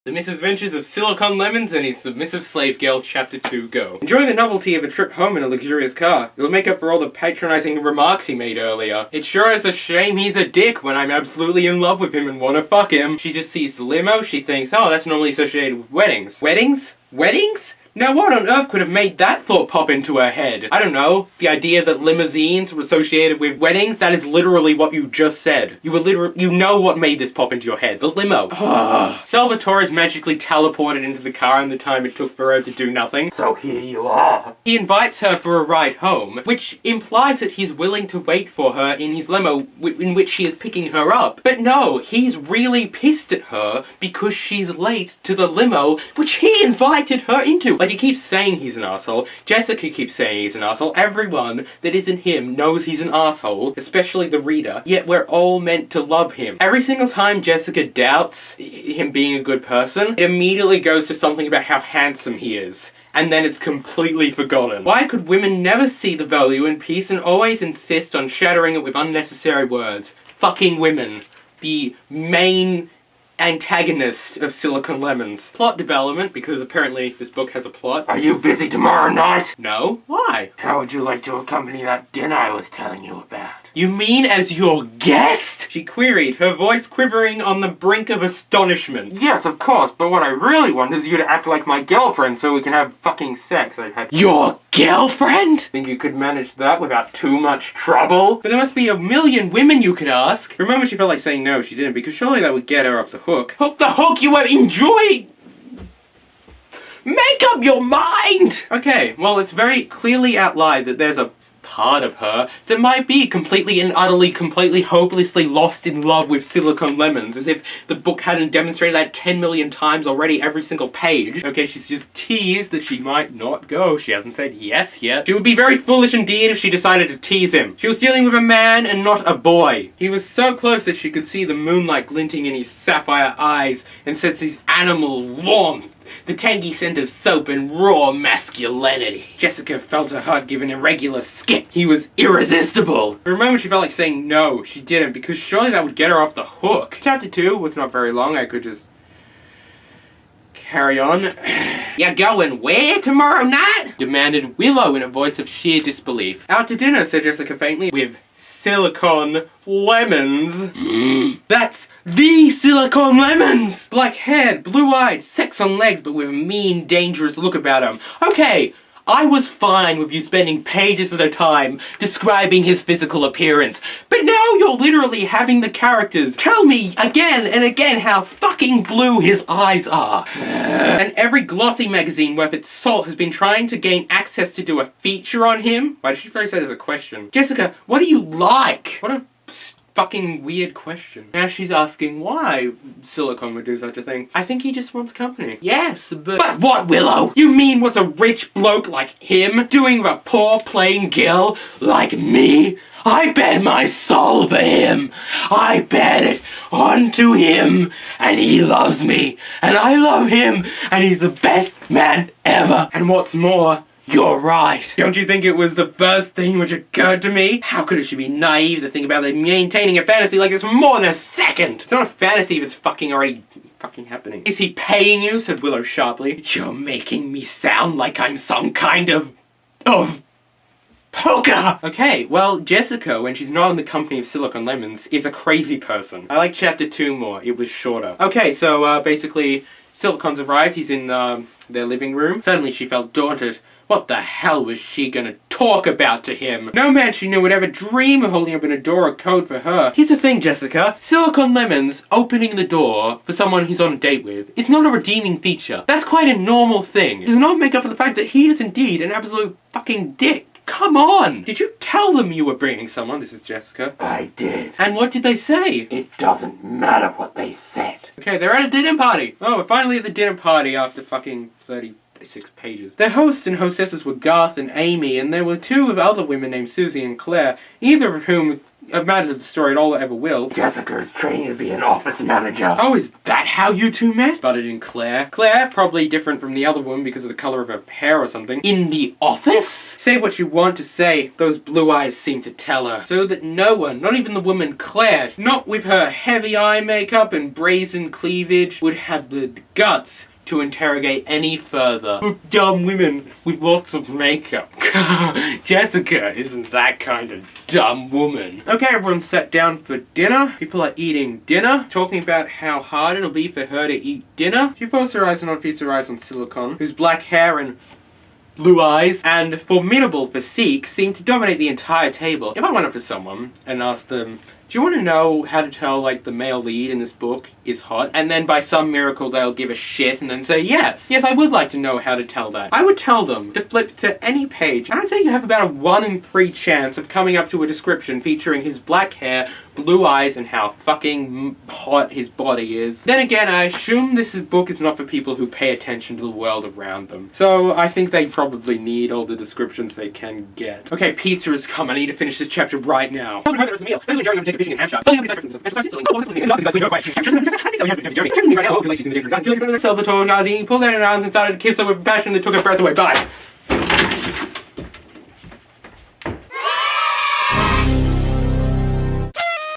The Misadventures of Silicon Lemons and His Submissive Slave Girl, Chapter 2, go. Enjoy the novelty of a trip home in a luxurious car. It'll make up for all the patronizing remarks he made earlier. It sure is a shame he's a dick when I'm absolutely in love with him and wanna fuck him. She just sees the limo, she thinks, oh, that's normally associated with weddings. Weddings? Weddings? Now what on earth could have made that thought pop into her head? I don't know. The idea that limousines were associated with weddings? That is literally what you just said. You know what made this pop into your head. The limo. Salvatore is magically teleported into the car in the time it took for her to do nothing. So here you are. He invites her for a ride home, which implies that he's willing to wait for her in his limo in which she is picking her up. But no, he's really pissed at her because she's late to the limo which he invited her into. Like, he keeps saying he's an asshole. Jessica keeps saying he's an asshole. Everyone that isn't him knows he's an asshole, especially the reader. Yet we're all meant to love him. Every single time Jessica doubts him being a good person, it immediately goes to something about how handsome he is. And then it's completely forgotten. Why could women never see the value in peace and always insist on shattering it with unnecessary words? Fucking women. The main antagonist of Silicon Lemons. Plot development, because apparently this book has a plot. Are you busy tomorrow night? No. Why? How would you like to accompany that dinner I was telling you about? You mean as your guest? She queried, her voice quivering on the brink of astonishment. Yes, of course, but what I really want is you to act like my girlfriend so we can have fucking sex. Your girlfriend? Think you could manage that without too much trouble? But there must be a million women you could ask. For a moment she felt like saying no, she didn't, because surely that would get her off the hook. Off the hook you won't enjoy! Make up your mind! Okay, well, it's very clearly outlined that there's a part of her that might be completely and utterly, completely hopelessly lost in love with Silicon Lemons, as if the book hadn't demonstrated that 10 million times already every single page. Okay, she's just teased that she might not go. She hasn't said yes yet. She would be very foolish indeed if she decided to tease him. She was dealing with a man and not a boy. He was so close that she could see the moonlight glinting in his sapphire eyes and sense his animal warmth. The tangy scent of soap and raw masculinity. Jessica felt her heart give an irregular skip. He was irresistible. For a moment she felt like saying no. She didn't, because surely that would get her off the hook. Chapter 2 was not very long. I could just carry on. You're going where tomorrow night? Demanded Willow in a voice of sheer disbelief. Out to dinner, said Jessica faintly, with Silicon Lemons. That's the Silicon Lemons! Black-haired, blue-eyed, sex on legs, but with a mean, dangerous look about him. Okay, I was fine with you spending pages at a time describing his physical appearance, but now you're literally having the characters tell me again and again how fucking blue his eyes are. And every glossy magazine worth its salt has been trying to gain access to do a feature on him. Why did she phrase that as a question? Jessica, what do you like? What a fucking weird question. Now she's asking why Silicon would do such a thing. I think he just wants company. Yes, but... But what, Willow? You mean what's a rich bloke like him doing with a poor plain girl like me? I bet my soul for him. I bet it onto him. And he loves me. And I love him. And he's the best man ever. And what's more, you're right. Don't you think it was the first thing which occurred to me? How could she be naive to think about maintaining a fantasy like this for more than a second? It's not a fantasy if it's fucking already fucking happening. Is he paying you? Said Willow sharply. You're making me sound like I'm some kind of poker! Okay, well, Jessica, when she's not in the company of Silicon Lemons, is a crazy person. I like chapter 2 more. It was shorter. Okay, so, basically, Silicon's arrived. He's in, their living room. Suddenly she felt daunted. What the hell was she gonna talk about to him? No man she knew would ever dream of holding open a door or code for her. Here's the thing, Jessica. Silicon Lemons opening the door for someone he's on a date with is not a redeeming feature. That's quite a normal thing. It does not make up for the fact that he is indeed an absolute fucking dick. Come on! Did you tell them you were bringing someone? This is Jessica. I did. And what did they say? It doesn't matter what they said. Okay, they're at a dinner party. Oh, we're finally at the dinner party after fucking 30 6 pages. Their hosts and hostesses were Garth and Amy, and there were 2 other women named Susie and Claire, neither of whom matter to the story at all or ever will. Jessica is training to be an office manager. Oh, is that how you 2 met? Butted in Claire. Claire, probably different from the other woman because of the colour of her hair or something. In the office? Say what you want to say, those blue eyes seem to tell her. So that no one, not even the woman Claire, not with her heavy eye makeup and brazen cleavage, would have the guts to interrogate any further. Dumb women with lots of makeup. Jessica isn't that kind of dumb woman. Okay, everyone sat down for dinner. People are eating dinner, talking about how hard it'll be for her to eat dinner. She posts her eyes and not feast her eyes on Silicon, whose black hair and blue eyes and formidable physique seem to dominate the entire table. If I went up to someone and asked them, do you want to know how to tell, like, the male lead in this book is hot? And then by some miracle they'll give a shit and then say, yes, I would like to know how to tell that. I would tell them to flip to any page, and I'd say you have about a 1 in 3 chance of coming up to a description featuring his black hair, blue eyes, and how fucking hot his body is. Then again, I assume this book is not for people who pay attention to the world around them. So I think they probably need all the descriptions they can get. Okay, pizza has come. I need to finish this chapter right now. Fishing and ham shots. Salvatore Nardini pulled out her arms and started to kiss her with passion that took her breath away. Bye.